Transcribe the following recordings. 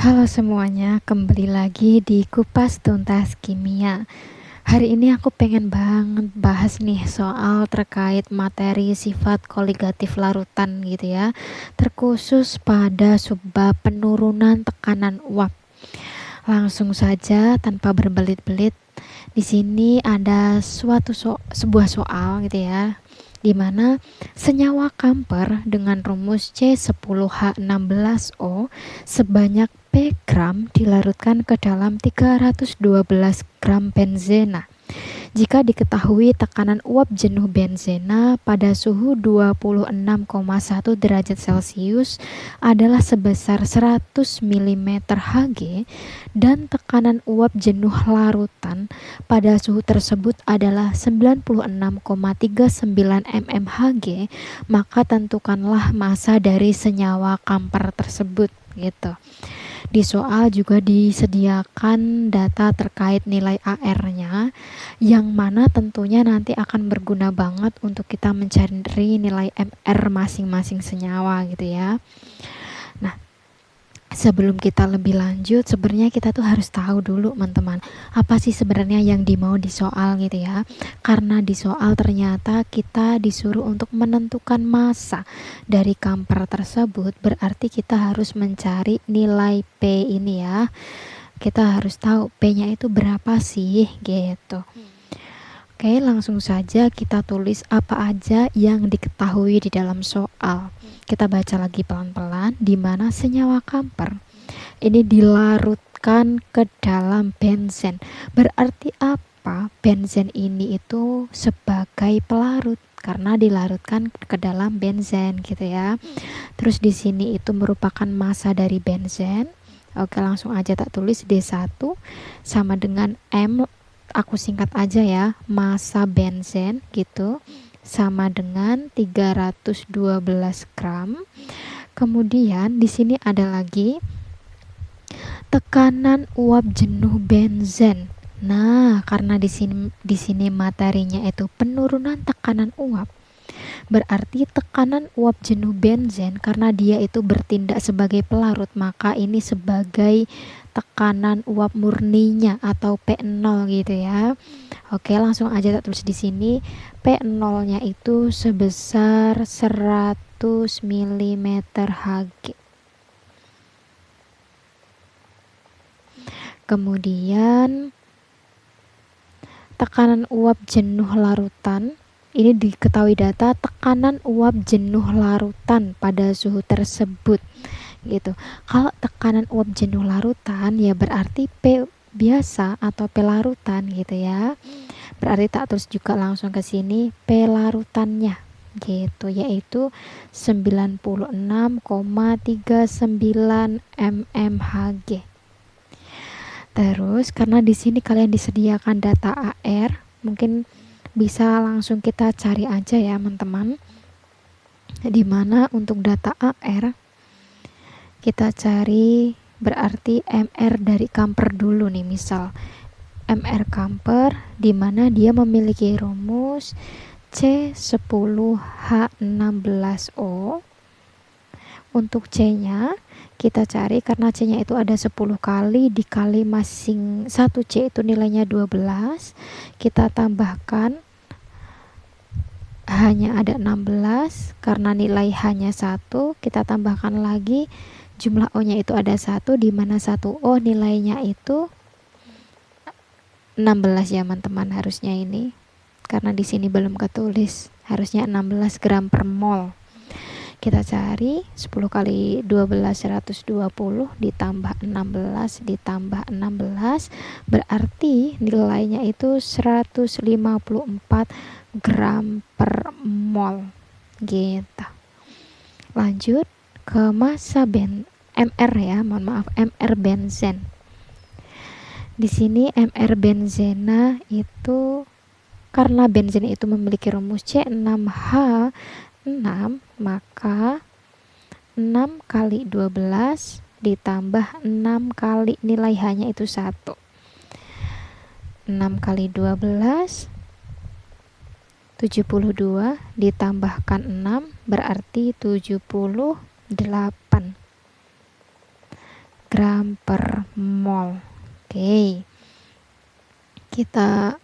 Halo semuanya, kembali lagi di Kupas Tuntas Kimia. Hari ini aku pengen banget bahas nih soal terkait materi sifat koligatif larutan gitu ya, terkhusus pada sebab penurunan tekanan uap. Langsung saja tanpa berbelit-belit, di sini ada sebuah soal gitu ya, di mana senyawa kamper dengan rumus C10H16O sebanyak P gram dilarutkan ke dalam 312 gram benzena. Jika diketahui tekanan uap jenuh benzena pada suhu 26,1 derajat Celcius adalah sebesar 100 mm Hg dan tekanan uap jenuh larutan pada suhu tersebut adalah 96,39 mm Hg, maka tentukanlah massa dari senyawa kamper tersebut gitu. Di soal juga disediakan data terkait nilai AR-nya, yang mana tentunya nanti akan berguna banget untuk kita mencari nilai MR masing-masing senyawa gitu ya. Nah, sebelum kita lebih lanjut, sebenarnya kita tuh harus tahu dulu teman-teman, apa sih sebenarnya yang dimau di soal gitu ya. Karena di soal ternyata kita disuruh untuk menentukan massa dari kamper tersebut, berarti kita harus mencari nilai P ini ya. Kita harus tahu P-nya itu berapa sih gitu. Oke, langsung saja kita tulis apa aja yang diketahui di dalam soal. Kita baca lagi pelan-pelan, di mana senyawa kamper ini dilarutkan ke dalam benzen. Berarti apa? Benzen ini itu sebagai pelarut karena dilarutkan ke dalam benzen gitu ya. Terus di sini itu merupakan massa dari benzen. Oke, langsung aja tak tulis D1 sama dengan M, aku singkat aja ya, massa benzen gitu, sama dengan 312 gram. Kemudian di sini ada lagi tekanan uap jenuh benzen. Nah, karena di sini materinya itu penurunan tekanan uap, berarti tekanan uap jenuh benzen karena dia itu bertindak sebagai pelarut, maka ini sebagai tekanan uap murninya atau P0 gitu ya. Oke, langsung aja tak tulis di sini. P0-nya itu sebesar 100 mm Hg. Kemudian tekanan uap jenuh larutan, ini diketahui data tekanan uap jenuh larutan pada suhu tersebut gitu. Kalau tekanan uap jenuh larutan ya berarti P biasa atau P larutan gitu ya. Berarti tak terus juga langsung ke sini P larutannya gitu, yaitu 96,39 mm Hg. Terus karena di sini kalian disediakan data AR, mungkin bisa langsung kita cari aja ya teman-teman. Dimana untuk data AR kita cari berarti MR dari kamper dulu nih, misal MR kamper dimana dia memiliki rumus C10H16O. Untuk C-nya kita cari karena C-nya itu ada 10 kali dikali masing 1 C itu nilainya 12. Kita tambahkan hanya ada 16 karena nilai hanya 1. Kita tambahkan lagi jumlah O-nya itu ada 1, di mana 1 O nilainya itu 16 ya teman-teman, harusnya ini. Karena di sini belum ketulis, harusnya 16 gram per mol. Kita cari 10 kali 12 120 ditambah 16 ditambah 16 berarti nilainya itu 154 gram per mol gitu. Lanjut ke massa MR ya, mohon maaf, MR benzen. Di sini MR benzena itu karena benzen itu memiliki rumus C6H6, maka 6 kali 12 ditambah 6 kali nilai hanya itu 1. 6 kali 12 72 ditambahkan 6 berarti 78 gram per mol. Oke, kita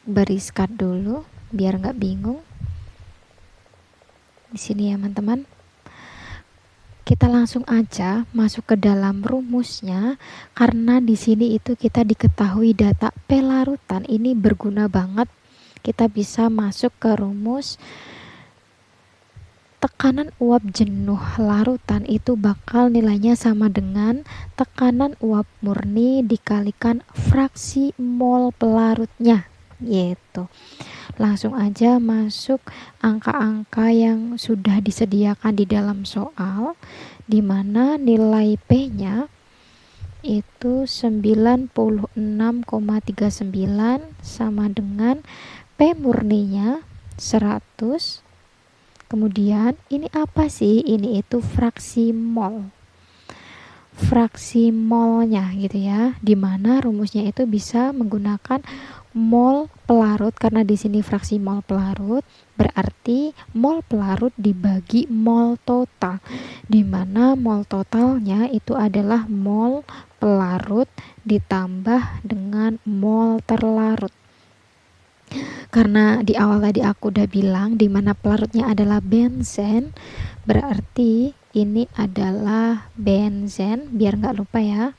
beri skat dulu biar nggak bingung. Di sini ya teman-teman. Kita langsung aja masuk ke dalam rumusnya, karena di sini itu kita diketahui data pelarutan ini berguna banget. Kita bisa masuk ke rumus tekanan uap jenuh larutan itu bakal nilainya sama dengan tekanan uap murni dikalikan fraksi mol pelarutnya, gitu. Langsung aja masuk angka-angka yang sudah disediakan di dalam soal, di mana nilai P-nya itu 96,39 sama dengan P murninya 100. Kemudian ini apa sih? Ini itu fraksi mol. Fraksi molnya gitu ya. Dimana rumusnya itu bisa menggunakan mol pelarut, karena di sini fraksi mol pelarut berarti mol pelarut dibagi mol total. Dimana mol totalnya itu adalah mol pelarut ditambah dengan mol terlarut. Karena di awal tadi aku udah bilang di mana pelarutnya adalah benzen, berarti ini adalah benzen, biar nggak lupa ya,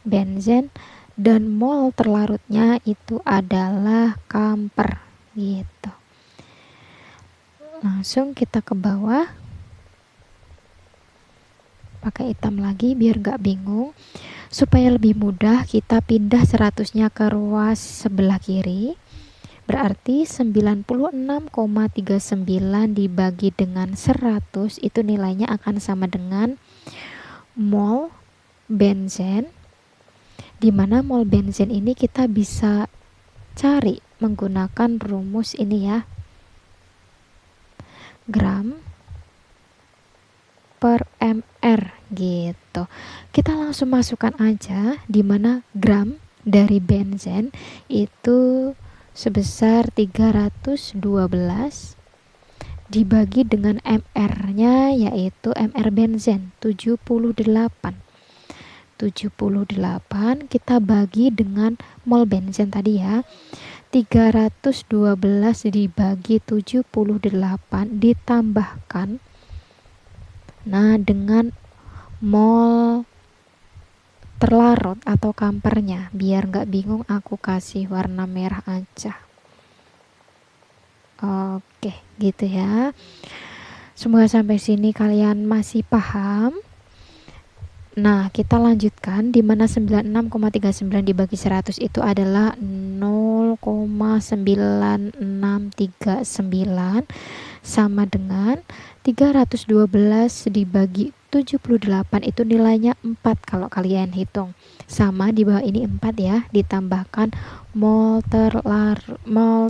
benzen, dan mol terlarutnya itu adalah kamper, gitu. Langsung kita ke bawah, pakai hitam lagi biar nggak bingung. Supaya lebih mudah kita pindah 100-nya ke ruas sebelah kiri. Berarti 96,39 dibagi dengan 100 itu nilainya akan sama dengan mol benzen, di mana mol benzen ini kita bisa cari menggunakan rumus ini ya, gram per mr, gitu. Kita langsung masukkan aja, di mana gram dari benzen itu sebesar 312 dibagi dengan mr-nya, yaitu mr benzen 78. 78 kita bagi dengan mol benzen tadi ya. 312 dibagi 78 ditambahkan dengan mol terlarut atau kampernya. Biar nggak bingung aku kasih warna merah aja. Oke, gitu ya. Semoga sampai sini kalian masih paham. Nah, kita lanjutkan, di mana 96,39 dibagi 100 itu adalah 0,9639 sama dengan 312 dibagi 78 itu nilainya 4 kalau kalian hitung. Sama di bawah ini 4 ya, ditambahkan mol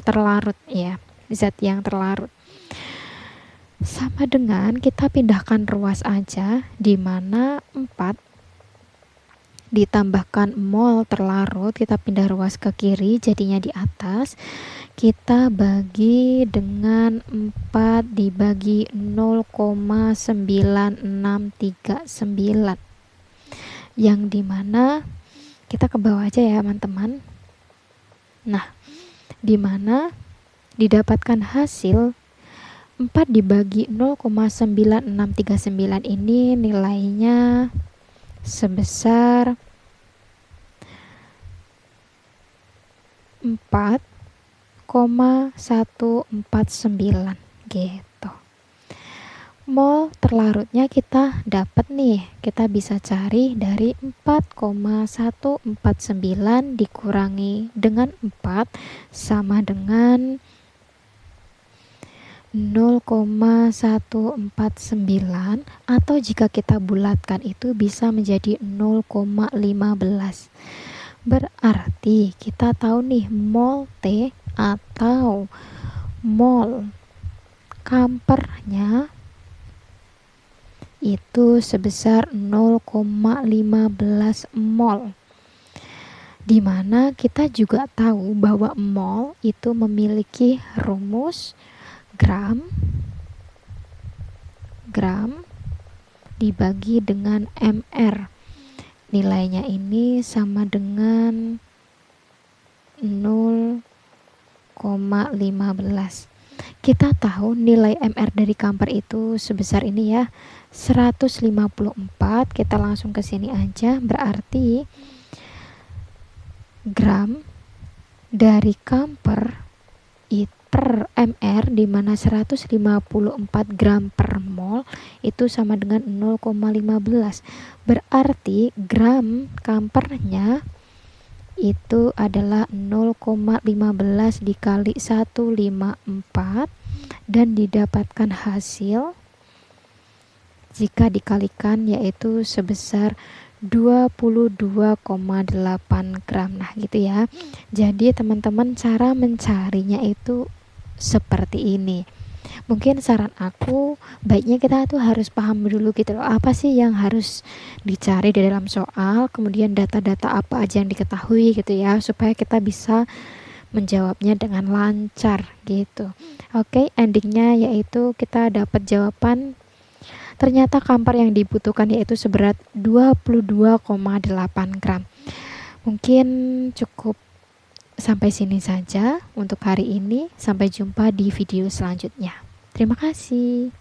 terlarut ya, zat yang terlarut. Sama dengan kita pindahkan ruas aja, di mana 4 ditambahkan mol terlarut, kita pindah ruas ke kiri jadinya di atas. Kita bagi dengan 4 dibagi 0,9639, yang dimana kita ke bawah aja ya teman-teman. Nah, dimana didapatkan hasil 4 dibagi 0,9639 ini nilainya sebesar 4,149 gitu. Mol terlarutnya kita dapat nih, kita bisa cari dari 4,149 dikurangi dengan 4 sama dengan 0,149, atau jika kita bulatkan itu bisa menjadi 0,15. Berarti kita tahu nih mol T atau mol kampernya itu sebesar 0,15 mol. Dimana kita juga tahu bahwa mol itu memiliki rumus gram dibagi dengan MR. Nilainya ini sama dengan 0,15. Kita tahu nilai MR dari kamper itu sebesar ini ya, 154. Kita langsung ke sini aja, berarti gram dari kamper per mr, di mana 154 gram per mol itu sama dengan 0,15. Berarti gram kampernya itu adalah 0,15 dikali 154, dan didapatkan hasil jika dikalikan yaitu sebesar 22,8 gram. Nah gitu ya. Jadi teman-teman, cara mencarinya itu seperti ini. Mungkin saran aku, baiknya kita tuh harus paham dulu gitu loh, apa sih yang harus dicari di dalam soal, kemudian data-data apa aja yang diketahui gitu ya, supaya kita bisa menjawabnya dengan lancar gitu. Oke, endingnya yaitu kita dapat jawaban. Ternyata kamper yang dibutuhkan yaitu seberat 22,8 gram. Mungkin cukup sampai sini saja untuk hari ini. Sampai jumpa di video selanjutnya. Terima kasih.